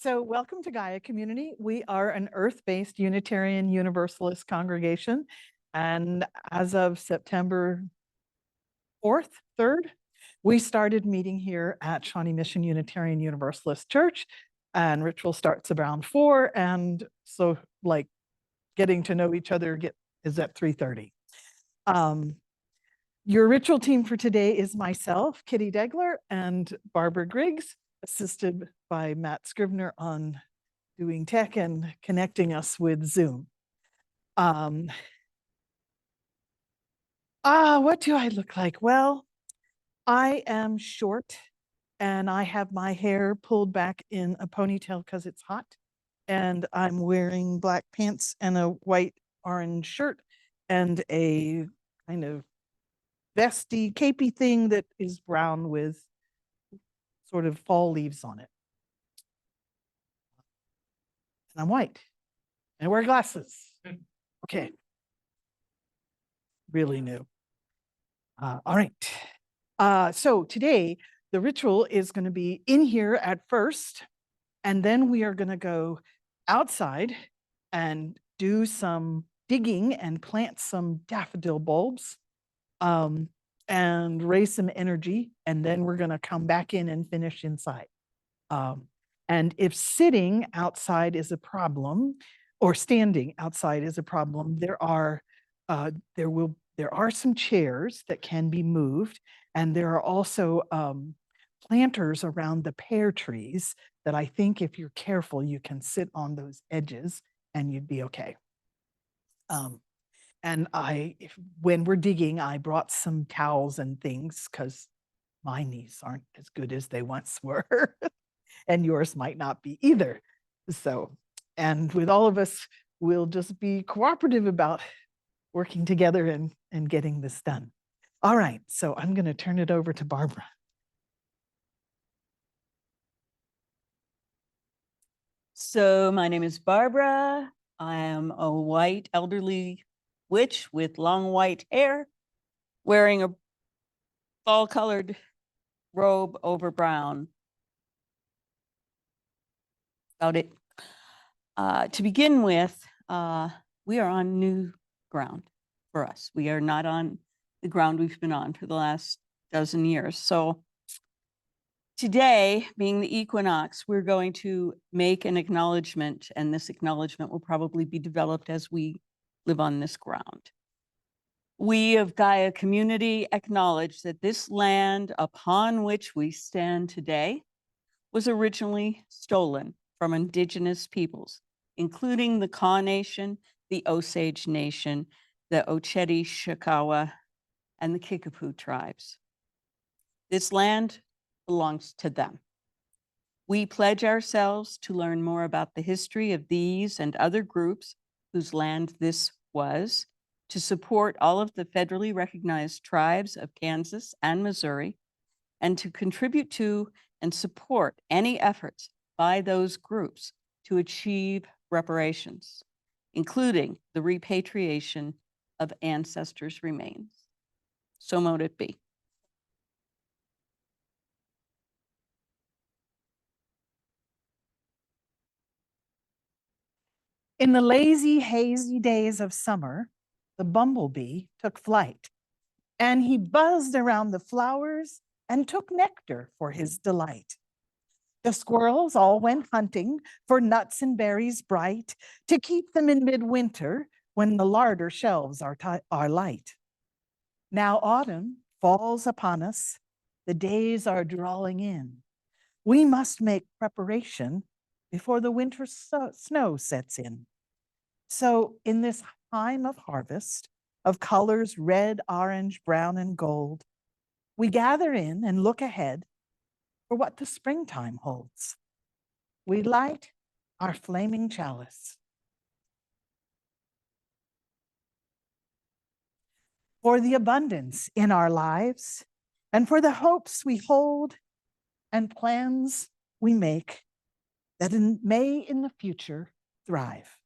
So welcome to Gaia community. We are an earth-based Unitarian Universalist congregation. And as of September 4th, 3rd, we started meeting here at Shawnee Mission Unitarian Universalist Church, and ritual starts around 4. And so like getting to know each other is at 3:30. Your ritual team for today is myself, Kitty Degler, and Barbara Griggs, assisted by Matt Scrivener on doing tech and connecting us with Zoom. What do I look like? Well, I am short and I have my hair pulled back in a ponytail because it's hot. And I'm wearing black pants and a white orange shirt and a kind of vesty, capey thing that is brown with sort of fall leaves on it. And I'm white. And I wear glasses. Okay. Really new. All right. So today, the ritual is going to be in here at first, and then we are going to go outside and do some digging and plant some daffodil bulbs and raise some energy, and then we're going to come back in and finish inside. And if sitting outside is a problem, or standing outside is a problem, there are some chairs that can be moved, and there are also planters around the pear trees that I think if you're careful, you can sit on those edges and you'd be okay. And when we're digging, I brought some towels and things because my knees aren't as good as they once were. And yours might not be either. So, and with all of us, we'll just be cooperative about working together and getting this done. All right, so I'm going to turn it over to Barbara. So my name is Barbara. I am a white elderly witch with long white hair, wearing a fall-colored robe over brown. About it. To begin with, we are on new ground for us. We are not on the ground we've been on for the last dozen years. So today, being the equinox, we're going to make an acknowledgement, and this acknowledgement will probably be developed as we live on this ground. We of Gaia community acknowledge that this land upon which we stand today was originally stolen from indigenous peoples, including the Kaw Nation, the Osage Nation, the Oceti Shikawa, and the Kickapoo tribes. This land belongs to them. We pledge ourselves to learn more about the history of these and other groups whose land this was, to support all of the federally recognized tribes of Kansas and Missouri, and to contribute to and support any efforts by those groups to achieve reparations, including the repatriation of ancestors' remains. So mote it be. In the lazy, hazy days of summer, the bumblebee took flight, and he buzzed around the flowers and took nectar for his delight. The squirrels all went hunting for nuts and berries bright to keep them in midwinter when the larder shelves are light. Now autumn falls upon us, the days are drawing in. We must make preparation before the winter snow sets in. So in this time of harvest, of colors red, orange, brown, and gold, we gather in and look ahead for what the springtime holds. We light our flaming chalice. For the abundance in our lives, and for the hopes we hold and plans we make that may in the future thrive.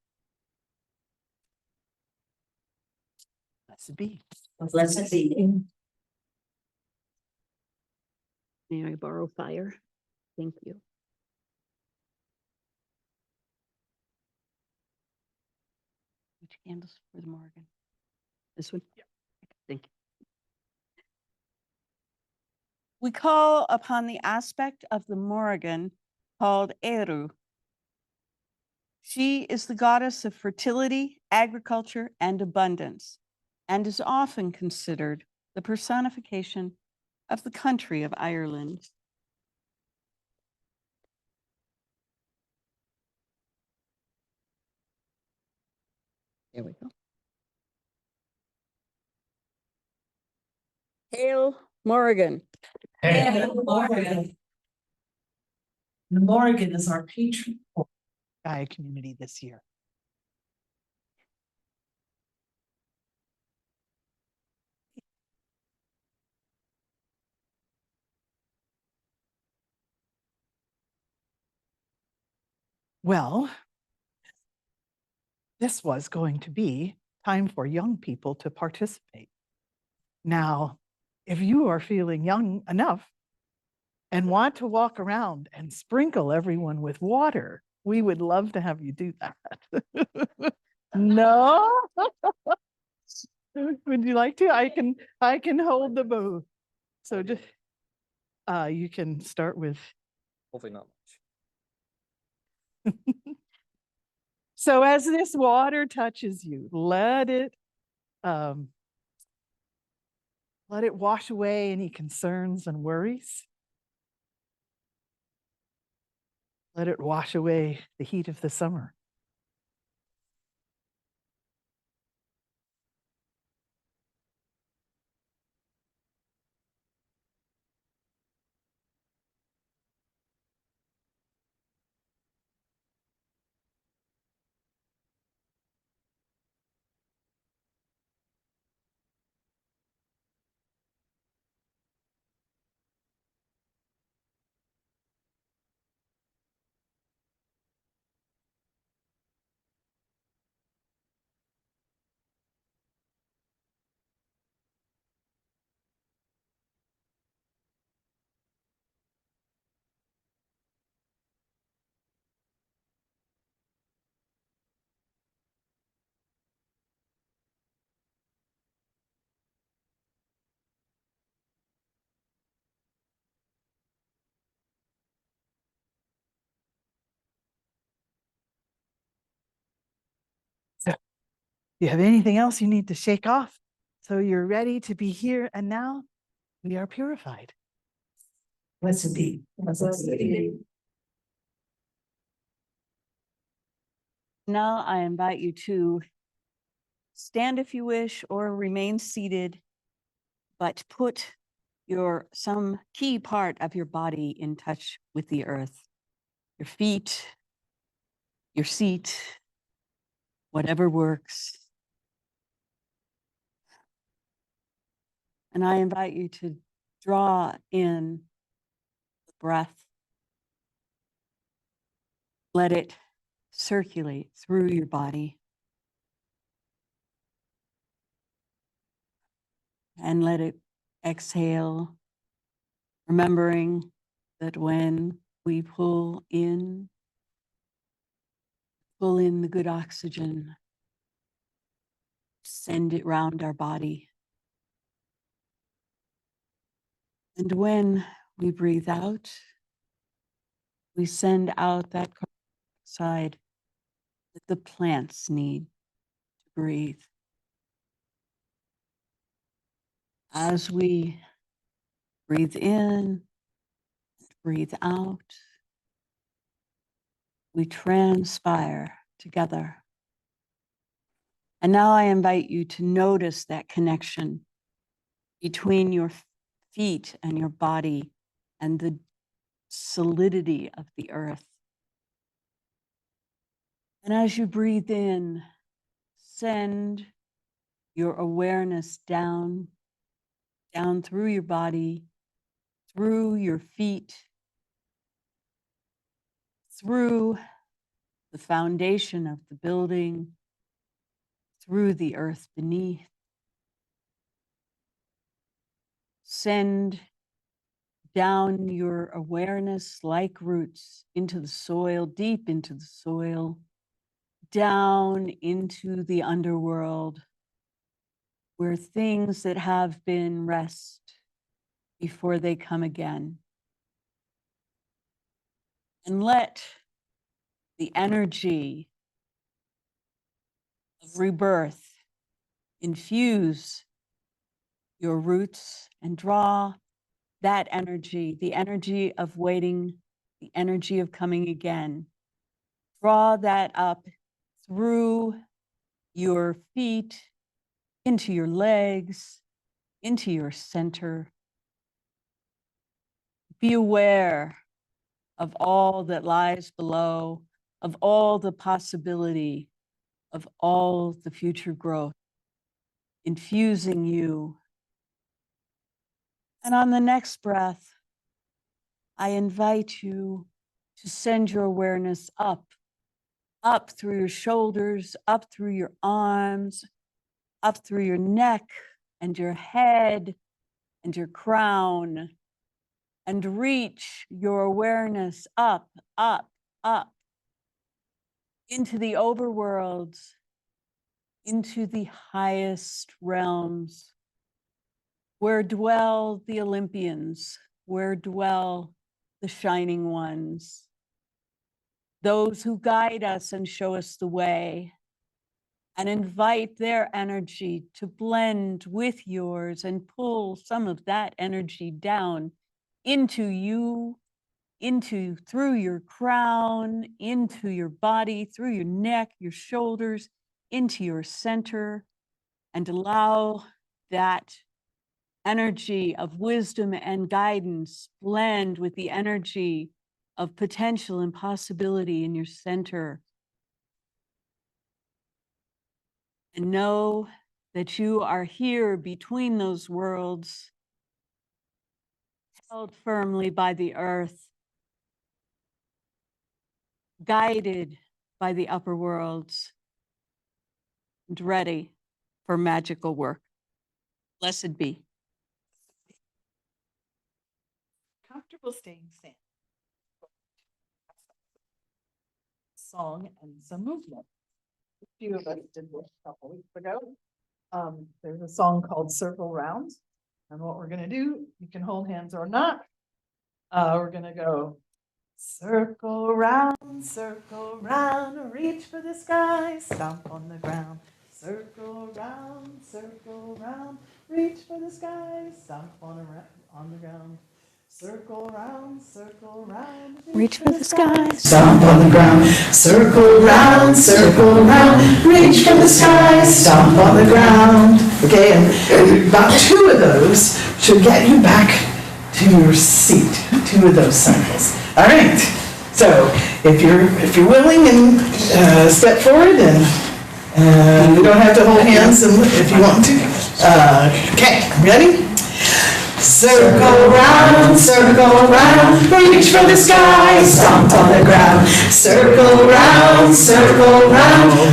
Blessed be. Blessed be. May I borrow fire? Thank you. Candles for the Morgan. This one? Yeah. Thank you. We call upon the aspect of the Morrigan called Eru. She is the goddess of fertility, agriculture, and abundance, and is often considered the personification of the country of Ireland. There we go. Hail Morrigan. And Morgan. Morgan is our patron for Gaia community this year. Well, this was going to be time for young people to participate. Now, if you are feeling young enough and want to walk around and sprinkle everyone with water, we would love to have you do that. No? Would you like to? I can hold the bow. So just you can start with. Hopefully not much. So as this water touches you, let it wash away any concerns and worries. Let it wash away the heat of the summer. So, do you have anything else you need to shake off? So you're ready to be here and now? We are purified. Blessed be. Blessed be. Now I invite you to stand if you wish or remain seated, but put some key part of your body in touch with the earth. Your feet, your seat, whatever works. And I invite you to draw in the breath. Let it circulate through your body. And let it exhale, remembering that when we pull in the good oxygen, send it round our body. And when we breathe out, we send out that carbon dioxide that the plants need to breathe. As we breathe in, breathe out, we transpire together. And now I invite you to notice that connection between your feet and your body and the solidity of the earth. And as you breathe in, send your awareness down through your body, through your feet, through the foundation of the building, through the earth beneath. Send down your awareness like roots into the soil, deep into the soil, down into the underworld where things that have been rest before they come again. And let the energy of rebirth infuse your roots and draw that energy, the energy of waiting, the energy of coming again. Draw that up through your feet, into your legs, into your center. Be aware of all that lies below, of all the possibility, of all the future growth, infusing you. And on the next breath, I invite you to send your awareness up through your shoulders, up through your arms, up through your neck and your head and your crown, and reach your awareness up into the overworlds, into the highest realms, where dwell the Olympians, where dwell the shining ones, those who guide us and show us the way, and invite their energy to blend with yours and pull some of that energy down into you, through your crown, into your body, through your neck, your shoulders, into your center, and allow that energy of wisdom and guidance blend with the energy of potential and possibility in your center. And know that you are here between those worlds, held firmly by the earth, guided by the upper worlds, and ready for magical work. Blessed be. Comfortable staying standing. Song and some movement. A few of us did this a couple weeks ago. There's a song called Circle Round. And what we're gonna do, you can hold hands or not. We're gonna go circle round, reach for the sky, stomp on the ground. Circle round, reach for the sky, stomp on the ground. Circle round, reach for the sky, stomp on the ground. Circle round, reach for the sky, stomp on the ground. Okay, and about 2 of those should get you back to your seat. 2 of those cycles. All right. So if you're willing, and step forward, and you don't have to hold hands if you want to. Okay, ready? Circle round, reach for the sky, stomp on the ground. Circle round,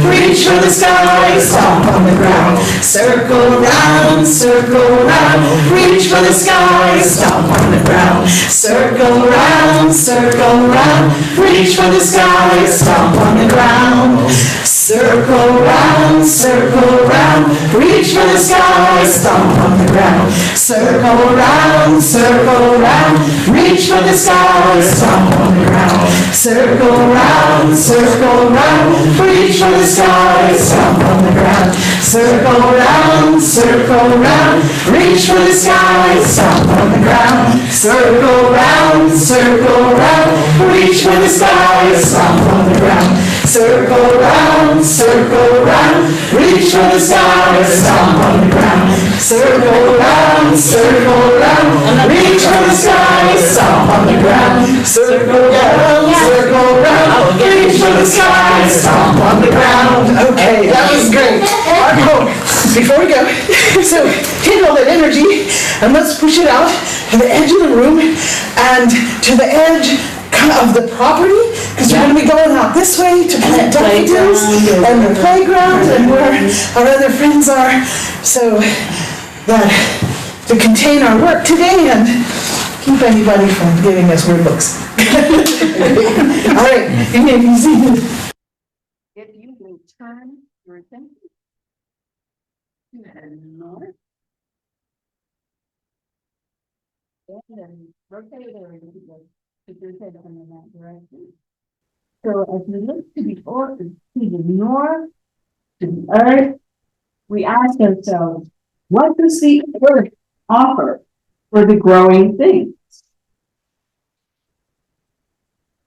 reach for the sky, stomp on the ground. Circle round, reach for the sky, stomp on the ground. Circle round, reach for the sky, stomp on the ground. Circle round, reach for the sky, stomp on the ground. Circle round, reach for the sky, stomp on the ground. Circle round, reach for the sky, stomp on the ground. Circle round, reach for the sky, stomp on the ground. Circle round, reach for the sky, stomp on the ground. Circle round, reach for the sky, stomp on the ground. Circle round, reach for the sky, stomp on the ground. Circle round, reach for the sky, stomp on the ground. Okay, that was great. Before we go, so take all that energy and let's push it out to the edge of the room and to the edge of the property, because we're going to be going out this way to plant daffodils and the playground and where our other friends are, so that to contain our work today and keep anybody from giving us weird looks. All right, you may be seated. If you turn your attention to the north. And then rotate it over to put your head in that direction. So as we look to the north, to the earth, we ask ourselves, what does the earth offer for the growing things?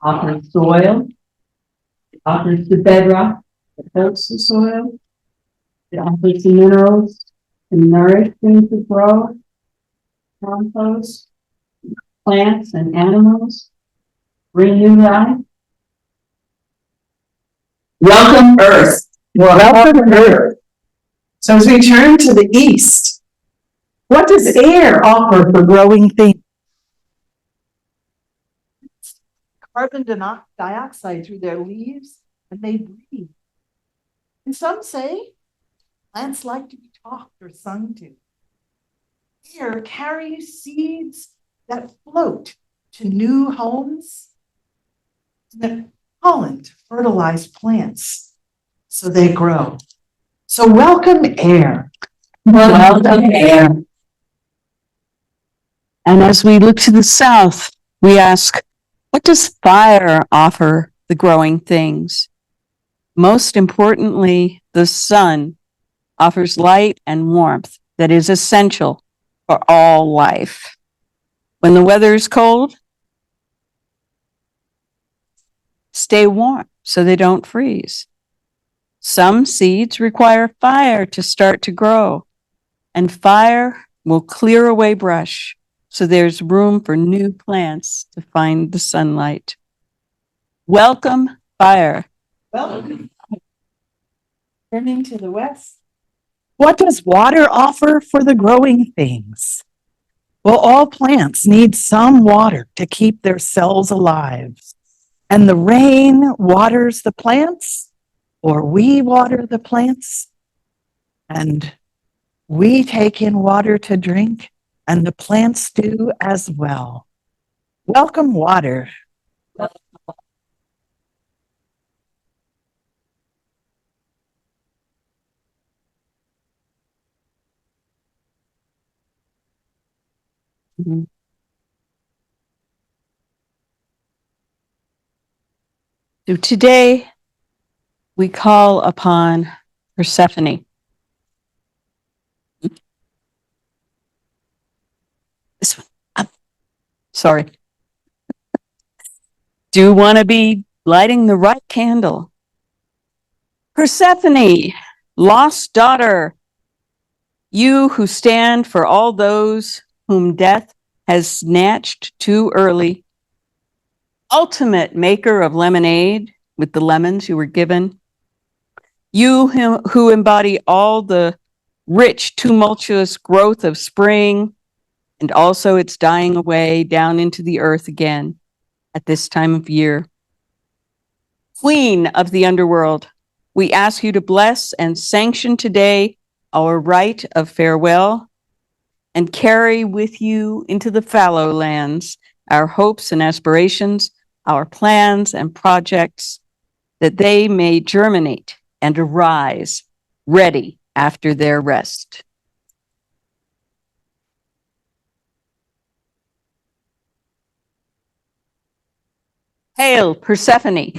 Offers soil, it offers the bedrock that holds the soil, it offers the minerals to nourish things to grow, compost, plants and animals, bring new life. Welcome, Earth. Welcome, Earth. So as we turn to the east, what does air offer for growing things? Carbon dioxide through their leaves, and they breathe. And some say plants like to be talked or sung to. Air carries seeds that float to new homes, that pollen to fertilize plants so they grow. So welcome, air. Welcome, air. And as we look to the south, we ask, what does fire offer the growing things? Most importantly, the sun offers light and warmth that is essential for all life. When the weather is cold, stay warm so they don't freeze. Some seeds require fire to start to grow, and fire will clear away brush so there's room for new plants to find the sunlight. Welcome, fire. Welcome. Turning to the west. What does water offer for the growing things? Well, all plants need some water to keep their cells alive. And the rain waters the plants, or we water the plants, and we take in water to drink, and the plants do as well. Welcome, water. Mhm. So today we call upon Persephone. This one. Sorry. Do you want to be lighting the right candle? Persephone, lost daughter, you who stand for all those whom death has snatched too early, ultimate maker of lemonade with the lemons you were given, you who embody all the rich, tumultuous growth of spring and also its dying away down into the earth again at this time of year. Queen of the underworld, we ask you to bless and sanction today our rite of farewell and carry with you into the fallow lands our hopes and aspirations, our plans and projects, that they may germinate and arise ready after their rest. Hail, Persephone.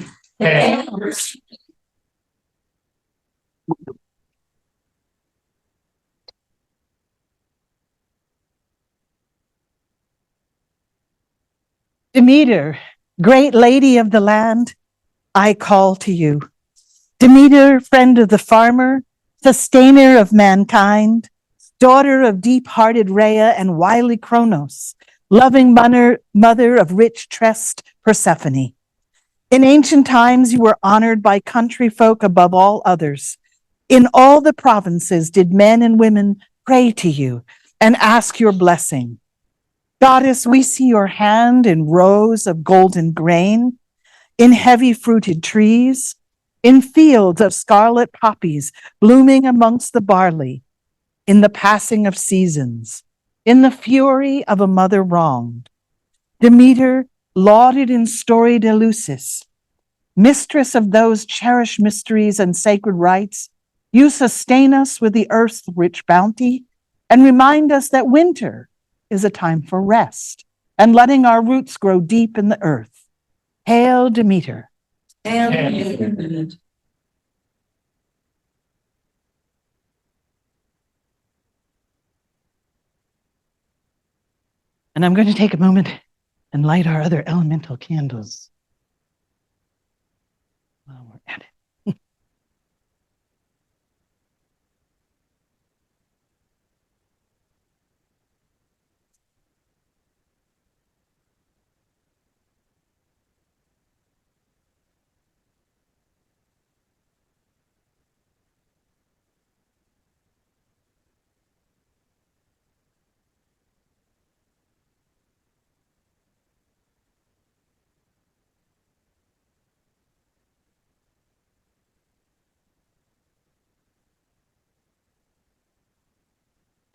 Demeter, great lady of the land, I call to you. Demeter, friend of the farmer, sustainer of mankind, daughter of deep-hearted Rhea and wily Kronos, loving mother of rich-tressed Persephone. In ancient times, you were honored by country folk above all others. In all the provinces did men and women pray to you and ask your blessing. Goddess, we see your hand in rows of golden grain, in heavy fruited trees, in fields of scarlet poppies blooming amongst the barley, in the passing of seasons, in the fury of a mother wronged. Demeter, lauded in storied Eleusis, Mistress of those cherished mysteries and sacred rites, you sustain us with the earth's rich bounty and remind us that winter is a time for rest and letting our roots grow deep in the earth. Hail Demeter. Hail Demeter. And I'm going to take a moment and light our other elemental candles while we're at it.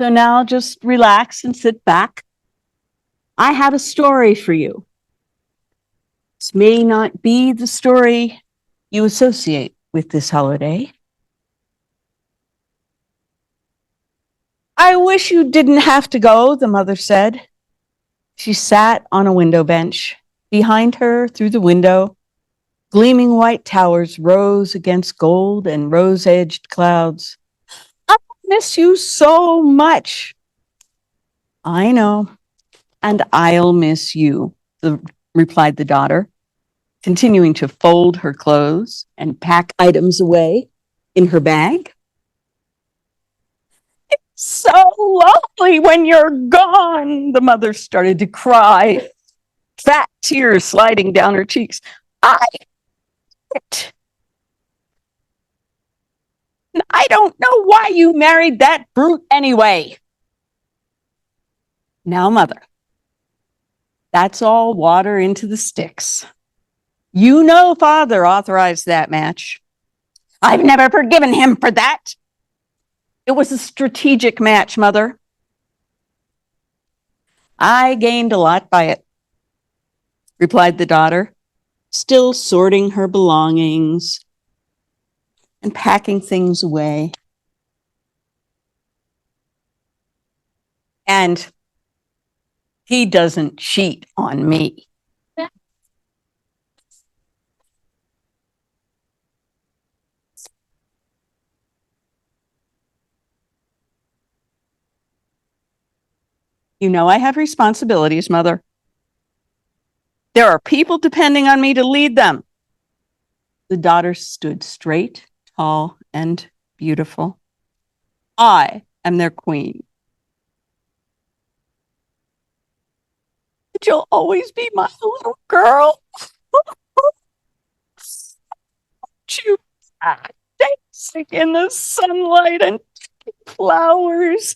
So now just relax and sit back. I have a story for you. This may not be the story you associate with this holiday. I wish you didn't have to go, the mother said. She sat on a window bench. Behind her, through the window, gleaming white towers rose against gold and rose-edged clouds. I miss you so much. I know, and I'll miss you, replied the daughter, continuing to fold her clothes and pack items away in her bag. It's so lonely when you're gone, the mother started to cry, fat tears sliding down her cheeks. I don't know why you married that brute anyway. Now, mother, that's all water into the sticks. You know father authorized that match. I've never forgiven him for that. It was a strategic match, mother. I gained a lot by it, replied the daughter, still sorting her belongings and packing things away. And he doesn't cheat on me. You know I have responsibilities, mother. There are people depending on me to lead them. The daughter stood straight, tall, and beautiful. I am their queen. But you'll always be my little girl. You dancing in the sunlight and flowers,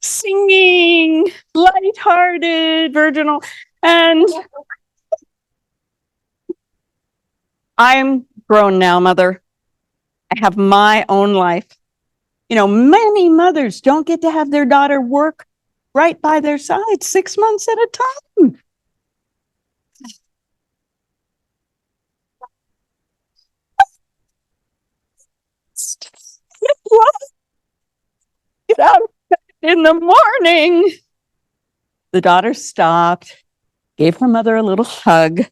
singing, lighthearted, virginal, and I'm grown now, mother. I have my own life. You know, many mothers don't get to have their daughter work right by their side 6 months at a time. Get out of bed in the morning. The daughter stopped, gave her mother a little hug,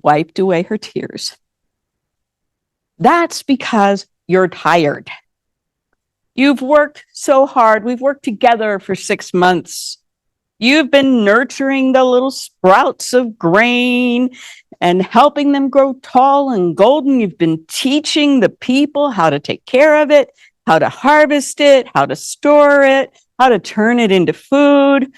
wiped away her tears. That's because you're tired. You've worked so hard. We've worked together for 6 months. You've been nurturing the little sprouts of grain and helping them grow tall and golden. You've been teaching the people how to take care of it, how to harvest it, how to store it, how to turn it into food.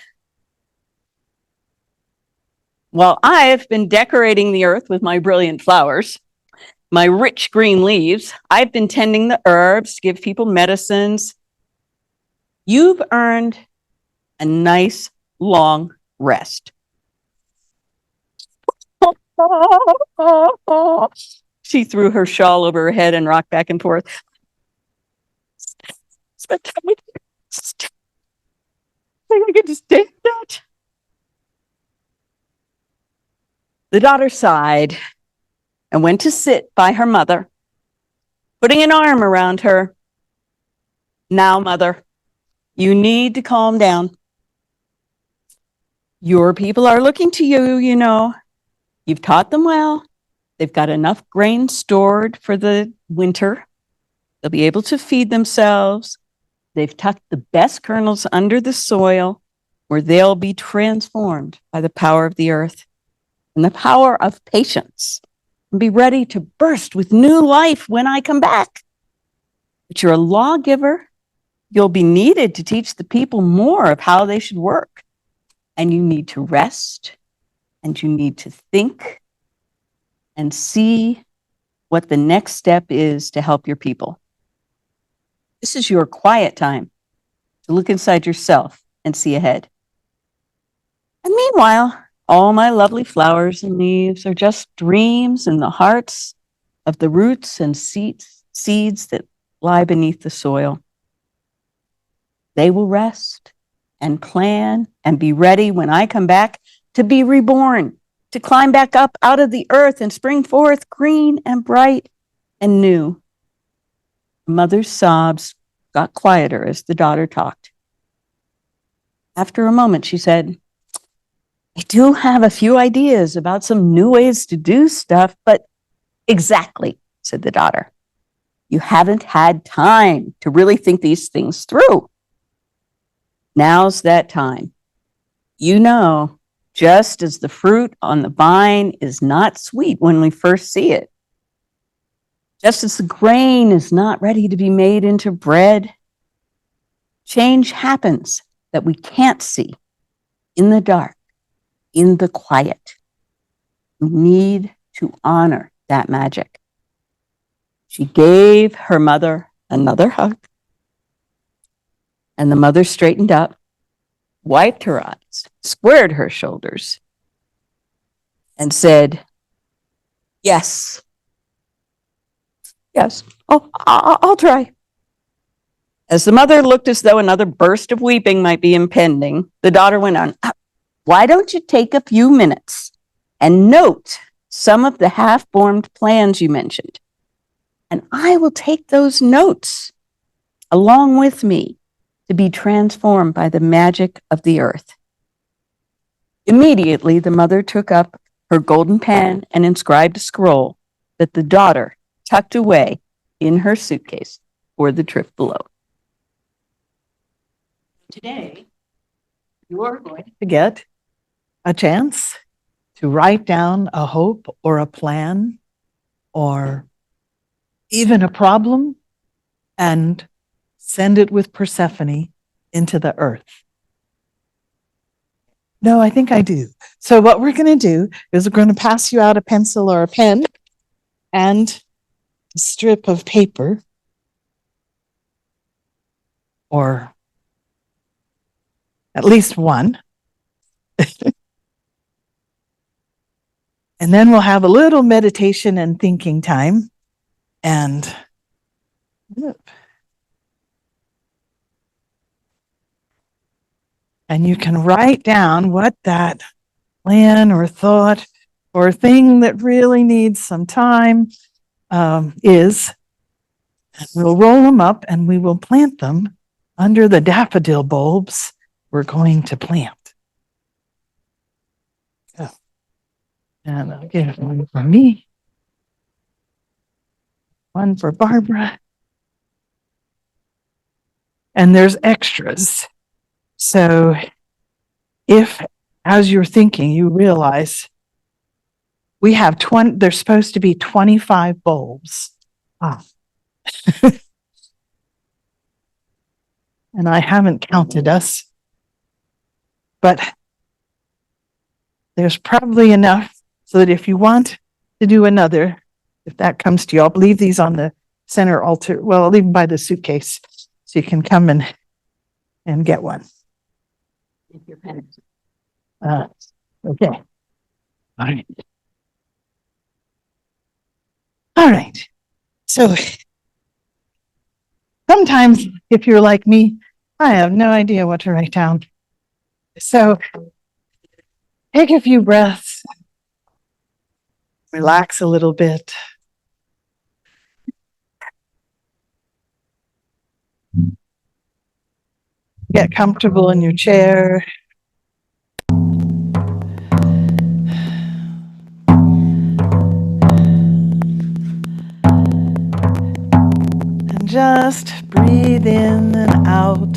While I've been decorating the earth with my brilliant flowers, my rich green leaves, I've been tending the herbs to give people medicines. You've earned a nice long rest. She threw her shawl over her head and rocked back and forth. Spend time with you. I could stand that. The daughter sighed and went to sit by her mother, putting an arm around her. Now, mother, you need to calm down. Your people are looking to you, you know. You've taught them well. They've got enough grain stored for the winter. They'll be able to feed themselves. They've tucked the best kernels under the soil where they'll be transformed by the power of the earth and the power of patience and be ready to burst with new life when I come back. But you're a lawgiver. You'll be needed to teach the people more of how they should work. And you need to rest, and you need to think and see what the next step is to help your people. This is your quiet time to look inside yourself and see ahead. And meanwhile, all my lovely flowers and leaves are just dreams in the hearts of the roots and seeds that lie beneath the soil. They will rest and plan and be ready when I come back to be reborn, to climb back up out of the earth and spring forth green and bright and new. Mother's sobs got quieter as the daughter talked. After a moment, she said, I do have a few ideas about some new ways to do stuff, but exactly, said the daughter. You haven't had time to really think these things through. Now's that time. You know, just as the fruit on the vine is not sweet when we first see it, just as the grain is not ready to be made into bread, change happens that we can't see in the dark, in the quiet. We need to honor that magic. She gave her mother another hug. And the mother straightened up, wiped her eyes, squared her shoulders, and said, yes, I'll try. As the mother looked as though another burst of weeping might be impending, the daughter went on, why don't you take a few minutes and note some of the half-formed plans you mentioned? And I will take those notes along with me to be transformed by the magic of the earth. Immediately, the mother took up her golden pen and inscribed a scroll that the daughter tucked away in her suitcase for the trip below. Today, you're going To get a chance to write down a hope or a plan or even a problem and send it with Persephone into the earth. No, I think I do. So what we're going to do is we're going to pass you out a pencil or a pen and a strip of paper or at least one. And then we'll have a little meditation and thinking time. And you can write down what that plan or thought or thing that really needs some time is. And we'll roll them up and we will plant them under the daffodil bulbs we're going to plant. And I'll get one for me, one for Barbara, and there's extras. So if, as you're thinking, you realize we have 20, there's supposed to be 25 bulbs. Ah. And I haven't counted us, but there's probably enough so that if you want to do another, if that comes to you, I'll leave these on the center altar. Well, I'll leave them by the suitcase so you can come and get one. your pen. Okay. All right. All right. So sometimes if you're like me, I have no idea what to write down. So take a few breaths Relax a little bit. Get comfortable in your chair. And just breathe in and out.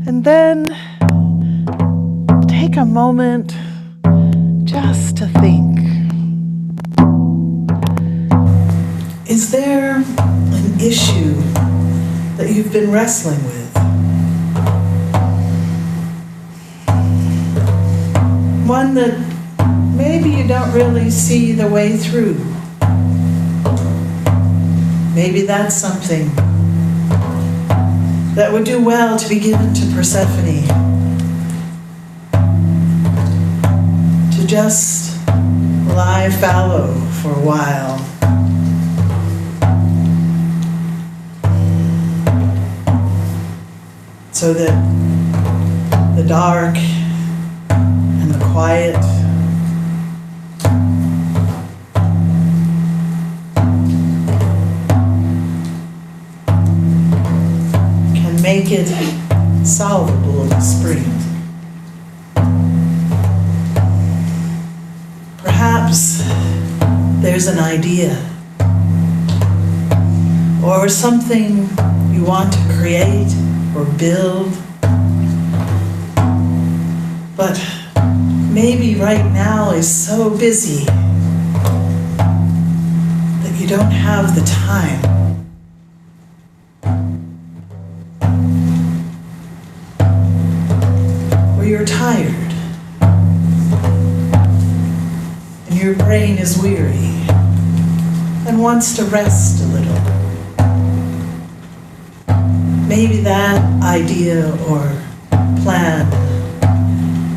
And then take a moment just to think. Is there an issue that you've been wrestling with? One that maybe you don't really see the way through. Maybe that's something that would do well to be given to Persephone. To just lie fallow for a while. So that the dark and the quiet can make it solvable in the spring. Perhaps there's an idea or something you want to create or build, but maybe right now is so busy that you don't have the time. Or you're tired and your brain is weary and wants to rest a little. Maybe that idea or plan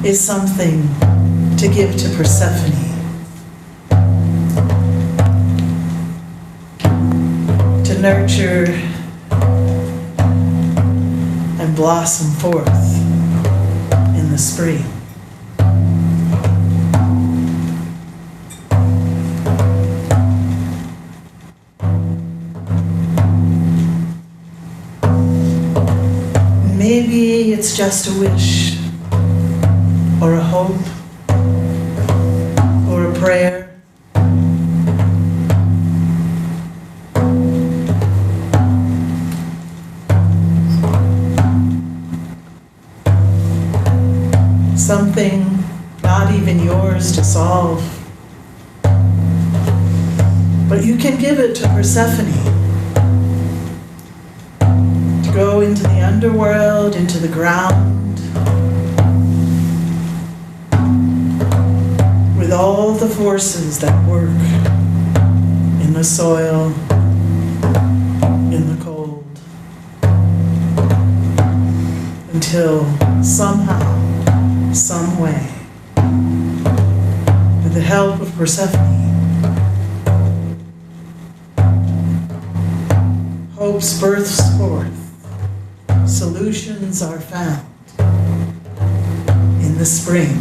is something to give to Persephone, to nurture and blossom forth in the spring. Maybe it's just a wish, or a hope, or a prayer. Something not even yours to solve, but you can give it to Persephone. Go into the underworld, into the ground, with all the forces that work in the soil, in the cold, until somehow, some way, with the help of Persephone, hope's births forth. Solutions are found in the spring.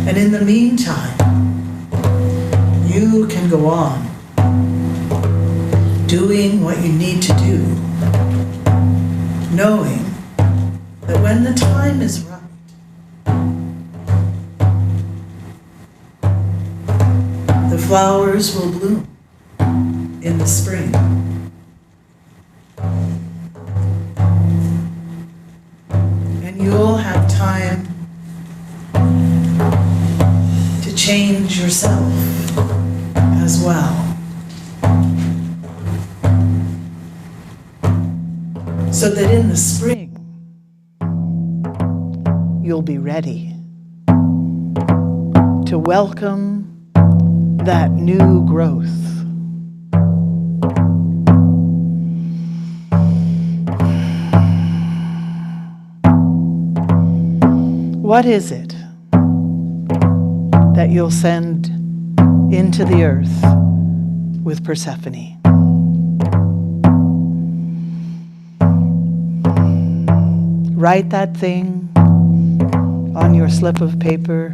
And in the meantime, you can go on doing what you need to do, knowing that when the time is right, the flowers will bloom in the spring. You'll have time to change yourself as well. So that in the spring, you'll be ready to welcome that new growth. What is it that you'll send into the earth with Persephone? Write that thing on your slip of paper.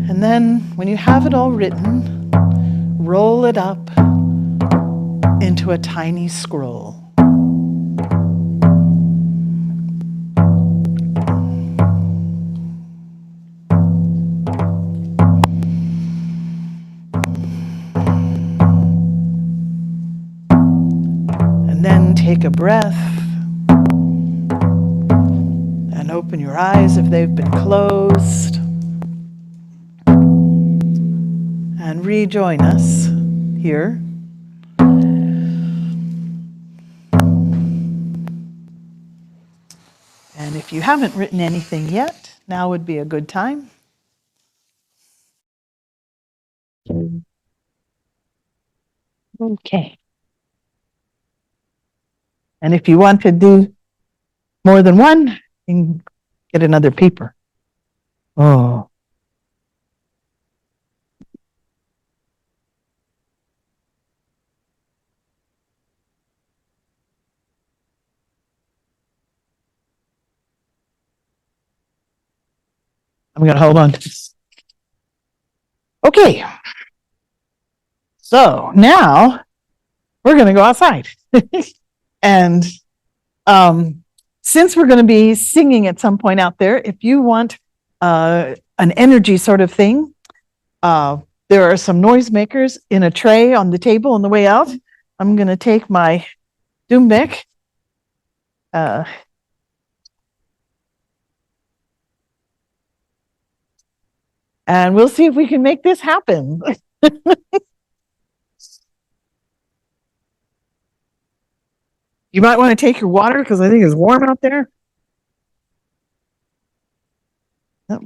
And then when you have it all written, roll it up into a tiny scroll. And then take a breath and open your eyes if they've been closed. And rejoin us here. And if you haven't written anything yet, now would be a good time. Okay. And if you want to do more than one, you can get another paper. Oh. I'm going to hold on to this. Okay. So now we're going to go outside. And since we're going to be singing at some point out there, if you want an energy sort of thing, there are some noisemakers in a tray on the table on the way out. I'm going to take my Doombeck. And we'll see if we can make this happen. You might want to take your water because I think it's warm out there. Yep.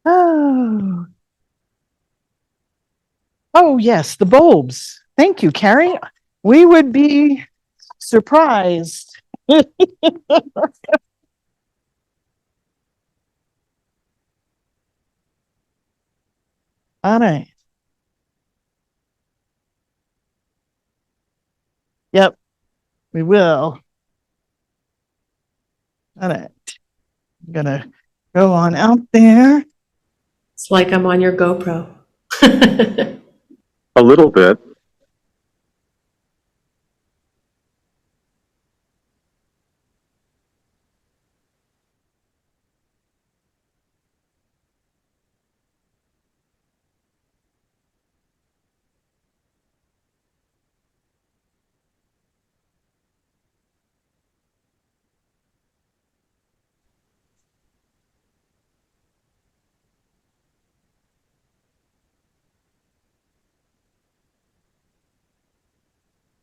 Oh. Oh, yes, the bulbs. Thank you, Carrie. We would be surprised. All right. Yep, we will. All right. I'm going to go on out there. It's like I'm on your GoPro. A little bit.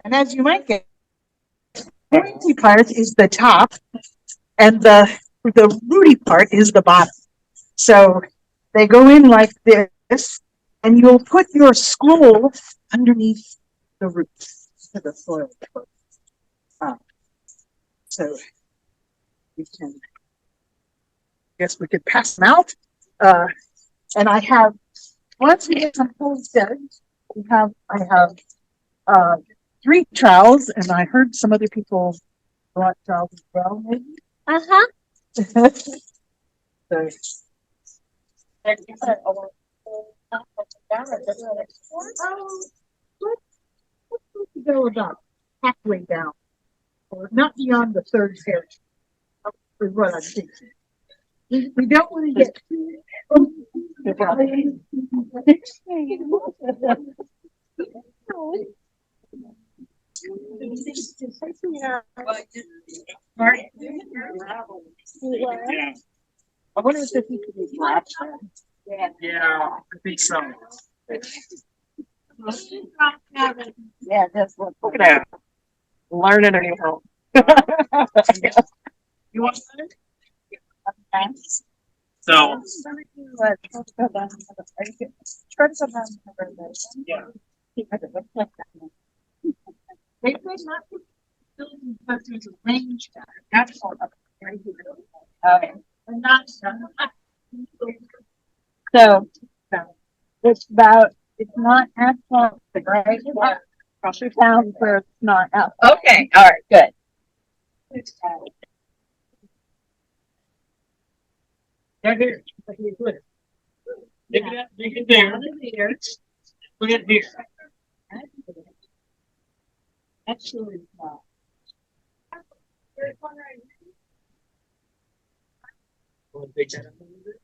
And as you might get, the pointy part is the top, and the rooty part is the bottom. So they go in like this, and you'll put your scroll underneath the roots to the soil. So we can, I guess we could pass them out. And I have, once we get some holes dug, I have 3 trowels, and I heard some other people want trowels as well, maybe. So, let's go about halfway down, or not beyond the 3rd pair, is what I'm thinking. We don't want to get I wonder if he could be flat. Yeah, I think so. Yeah, that's what. Look at that. Learning a new home. You want to learn? Okay. So, yeah. They say not to build but there's a range there. That's all. Okay. Not. So, it's about, it's not asphalt, right? We found where it's not asphalt. Okay, all right, good. Right here. Look at that. Look at there. Look at here. Actually, Want to take that up a little bit?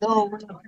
no, we're not.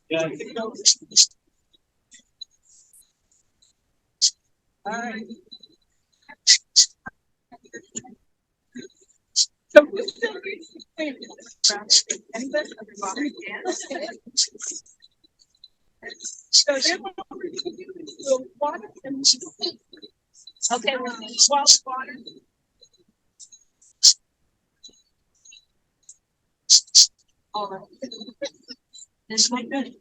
Yeah. All right. Okay, water. All right. This might be.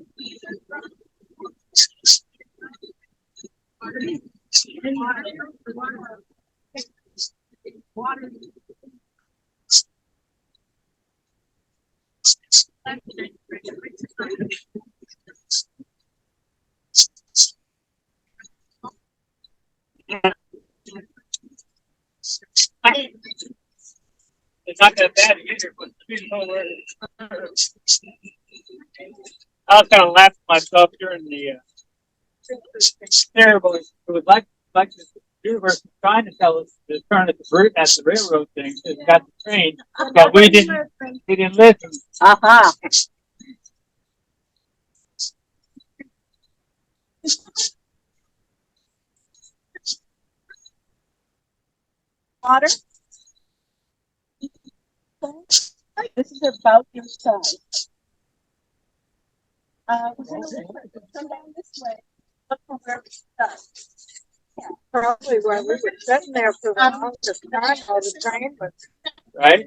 Water. It's not that bad either, but I was kind of laughing at myself during the terrible. It was like the universe was trying to tell us to turn at the railroad thing. It's got the train, but we didn't listen. Aha. Water. This is about your size. We're gonna come down this way. Look from where we start. Yeah, probably where we were sitting there for the longest time on the train, but. Right?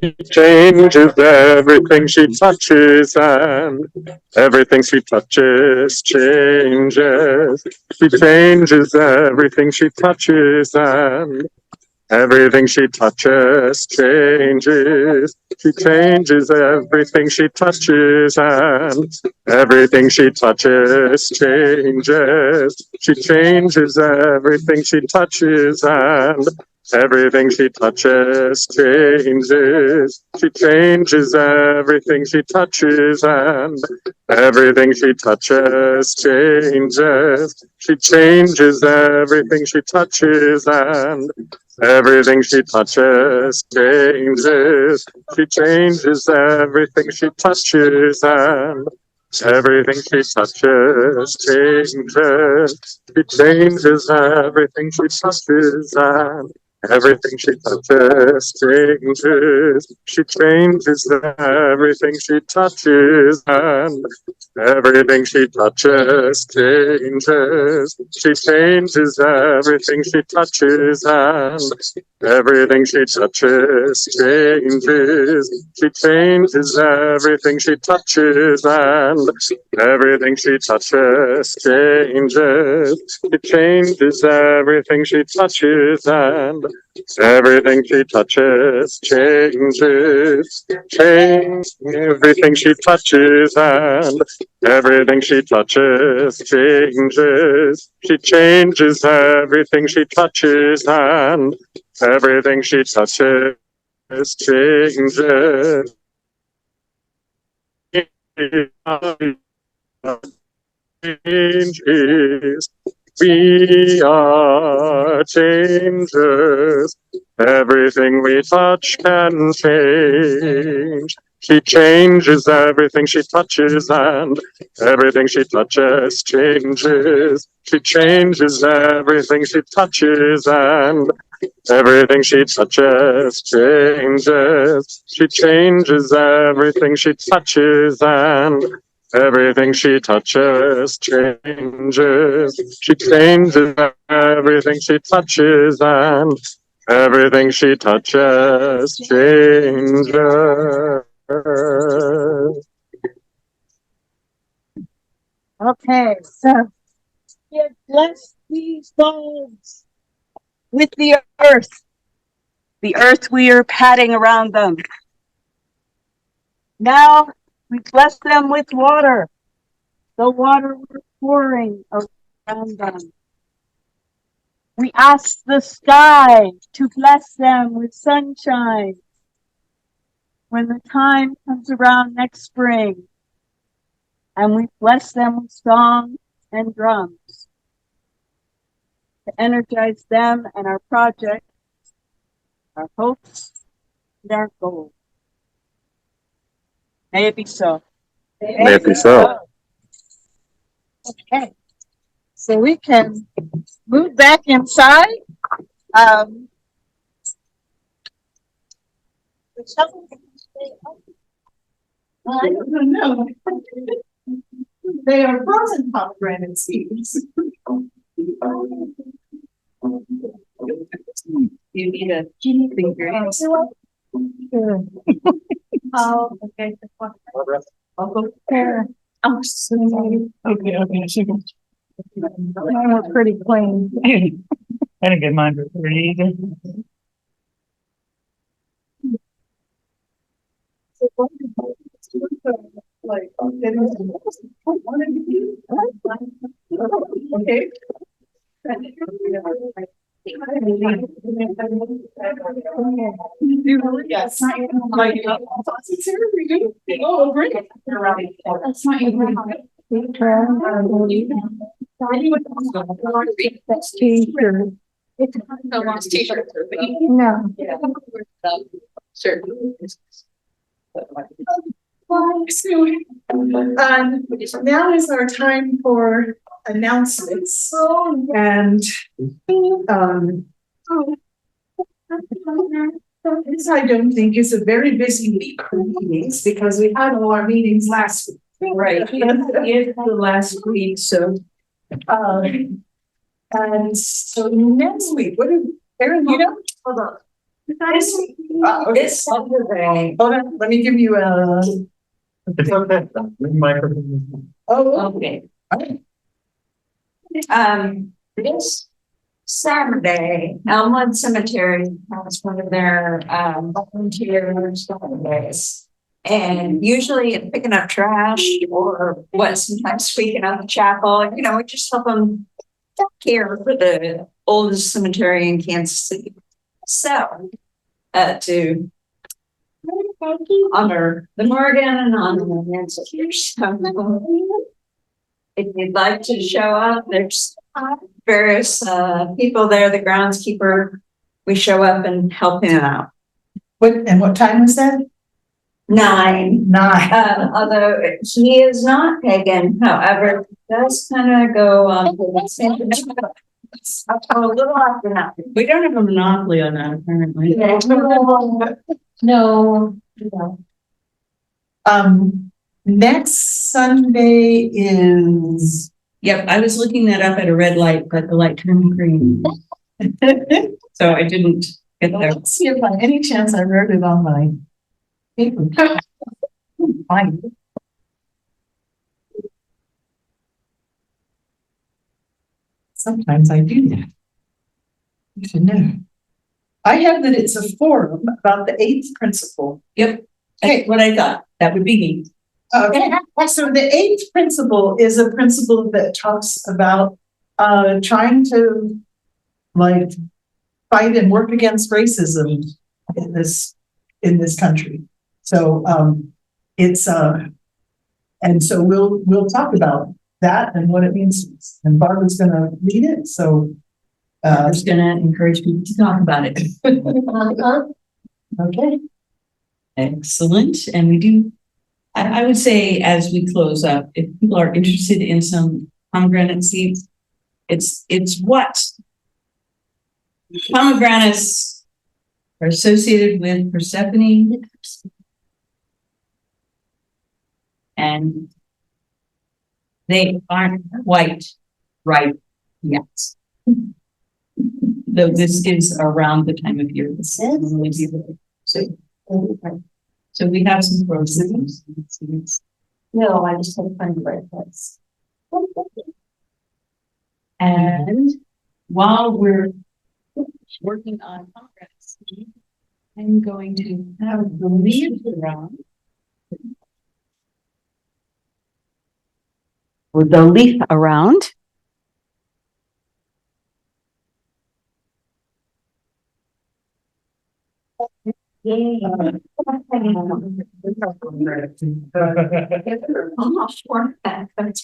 She changes everything she touches, and everything she touches changes. She changes everything she touches, and everything she touches changes. She changes everything she touches, and everything she touches changes. She changes everything she touches, and everything she touches changes. She changes everything she touches, and everything she touches changes. She changes everything she touches, and everything she touches changes. She changes everything she touches, and everything she touches changes. She changes everything she touches, and everything she touches changes. She changes everything she touches, and everything she touches changes. She changes everything she touches, and everything she touches changes. She changes everything she touches, and everything she touches changes. She changes everything she touches, and Everything she touches changes. Change everything she touches, and everything she touches changes. She changes everything she touches, and everything she touches changes. Changes. We are changers. Everything we touch can change. She changes everything she touches, and everything she touches changes. She changes everything she touches, and everything she touches changes. She changes everything she touches, and everything she touches changes. She changes everything she touches, and everything she touches changes. Okay, so bless these bulbs With the earth we are patting around them. Now we bless them with water, the water we're pouring around them. We ask the sky to bless them with sunshine when the time comes around next spring. And we bless them with song and drums to energize them and our project, our hopes, and our goals. May it be so. May it be so. Okay, so we can move back inside. I don't know. They are frozen pomegranate seeds. You need a guinea finger. Oh, okay. I'll go there. Oh, sorry. Okay, sure. Mine was pretty clean. I didn't get mine for free either. Like, okay. Yes. Oh, great. That's not even. That's t-shirt. It's the last t-shirt. No. Sure. So, now is our time for announcements. And this I don't think is a very busy week for meetings because we had all our meetings last week. Right, it's the last week, so. And so next week, what is Erin, you know? Hold on. It's Saturday. Hold on, let me give you a. It's okay. Microphone. Oh, Okay. This Saturday, Elmwood Cemetery has one of their volunteer Saturdays. And usually it's picking up trash or what, sometimes sweeping out the chapel. You know, we just help them care for the oldest cemetery in Kansas City. So, to honor the Morgan and honor the ancestors. If you'd like to show up, there's various people there, the groundskeeper. We show up and help him out. what time is that? 9. Although he is not pagan, however, does kind of go on to the same. A little after that. We don't have a monopoly on that, apparently. No. Next Sunday is. Yep, I was looking that up at a red light, but the light turned green. So I didn't get there. Let's see if by any chance I wrote it on my paper. Fine. Sometimes I do that. You should know. I have that it's a forum about the eighth principle. Yep. Okay. That's what I thought. That would be me. Okay, so the eighth principle is a principle that talks about trying to like fight and work against racism in this country. So it's and so we'll talk about that and what it means. And Barbara's gonna lead it. So I was gonna encourage people to talk about it. okay. Excellent. And we do, I would say as we close up, if people are interested in some pomegranate seeds, it's what pomegranates are associated with Persephone and they aren't quite ripe yet. Though this is around the time of year. So we have some pros. No, I just had to find the right place. And while we're working on pomegranates, I'm going to have the leaves around. With the leaf around. That's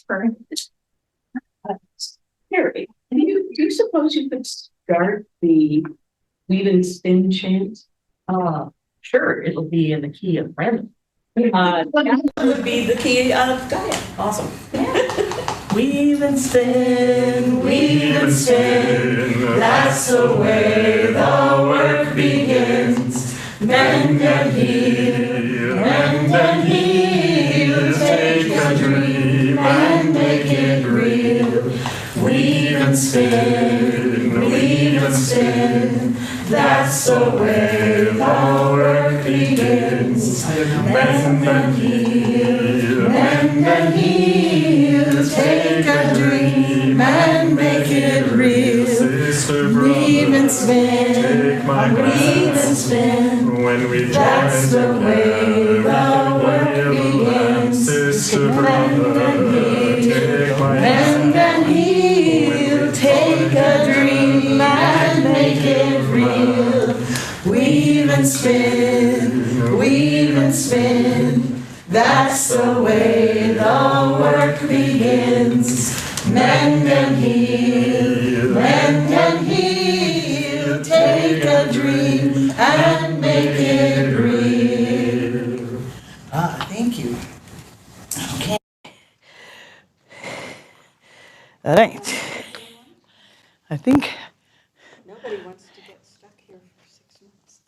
correct. Harry, do you suppose you could start the weave and spin chant? Sure, it'll be in the key of random. That would be the key of Gaia. Awesome. Weave and spin, that's the way the work begins. Mend and heal, take a dream and make it real. Weave and spin, that's the way the work begins. Mend and heal, take a dream and make it real. Weave and spin, When we that's the way the work begins. Sister Mend and heal, take a dream and make it real. Weave and spin, that's the way the work begins. Mend and heal, take a dream and make it real. Thank you. Okay. All right. I think. Nobody wants to get stuck here for 6 months.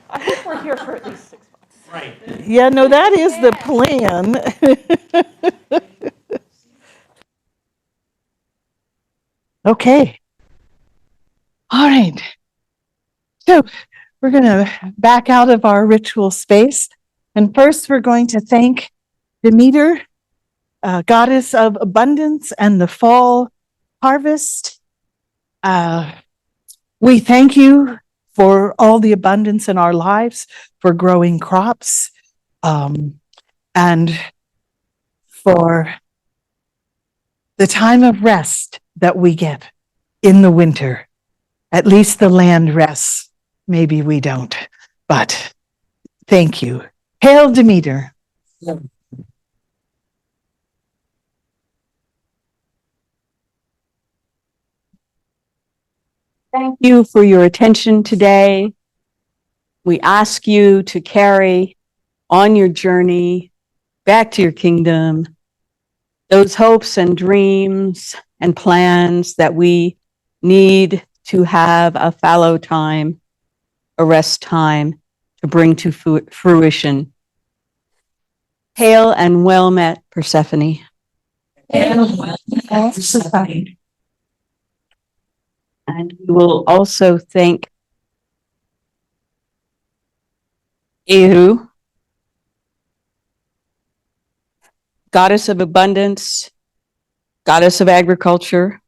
I think we're here for at least 6 months. Right. Yeah, no, that is the plan. Okay. All right. So we're going to back out of our ritual space. And first, we're going to thank Demeter, goddess of abundance and the fall harvest. We thank you for all the abundance in our lives, for growing crops, and for the time of rest that we get in the winter. At least the land rests. Maybe we don't, but thank you. Hail Demeter. Thank you for your attention today. We ask you to carry on your journey back to your kingdom those hopes and dreams and plans that we need to have a fallow time, a rest time to bring to fruition. Hail and well met, Persephone. Hail and well met, Persephone. And we will also thank Ehu, goddess of abundance, goddess of agriculture,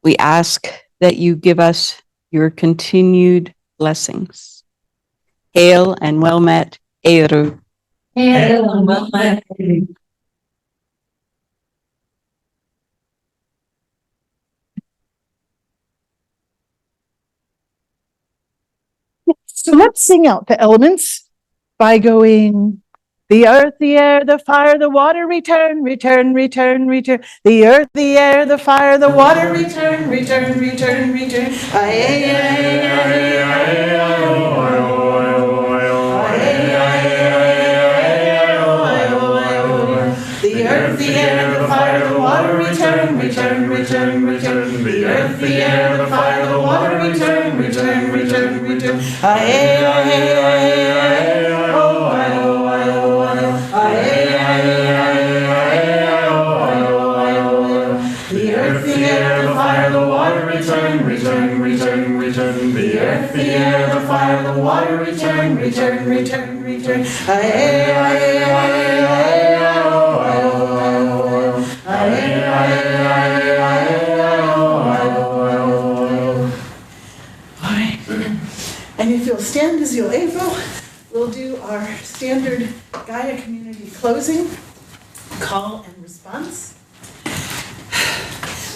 We ask that you give us your continued blessings. Hail and well met, Eru. So let's sing out the elements by going, the earth, the air, the fire, the water, return, return, return, return. The earth, the air, the fire, the water, return, return, return, return. The earth, the air, the fire, the water, return, return, return, return. The earth, the air, the fire, the water, return, return, return, return. The earth, the air, the fire, the water, return, return, return, return. The earth, the air, the fire, the water, return, return, return, return. And if you'll stand as you're able, we'll do our standard Gaia community closing, call and response.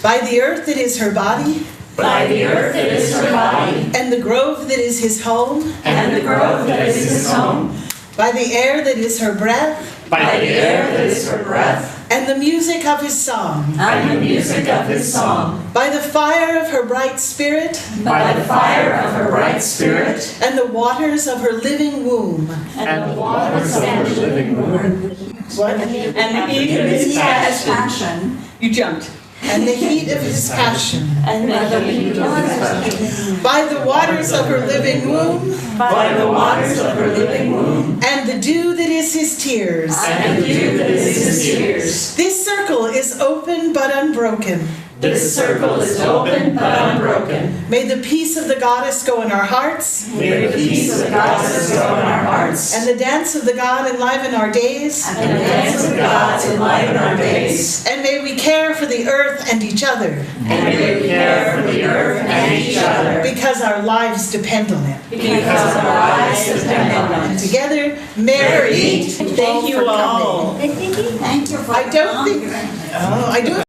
By the earth that is her body, By the earth that is her body, and the grove that is his home, and the grove that is his home, by the air that is her breath, by the air that is her breath, and the music of his song, and the music of his song, by the fire of her bright spirit, by the fire of her bright spirit, and the waters of her living womb. and the waters of her living womb, What? And the heat of his passion. You jumped. And the heat of his passion. And the heat of his passion. By the waters of her living womb, by the waters of her living womb, and the dew that is his tears. and the dew that is his tears. This circle is open but unbroken. This circle is open but unbroken. May the peace of the goddess go in our hearts, May the peace of the goddess go in our hearts, and the dance of the god enliven our days. and the dance of the gods enliven our days. And may we care for the earth and each other, And may we care for the earth and each other, because our lives depend on it. because our lives depend on it. Together, Mary, Thank you all. Thank you for I don't think, oh, I do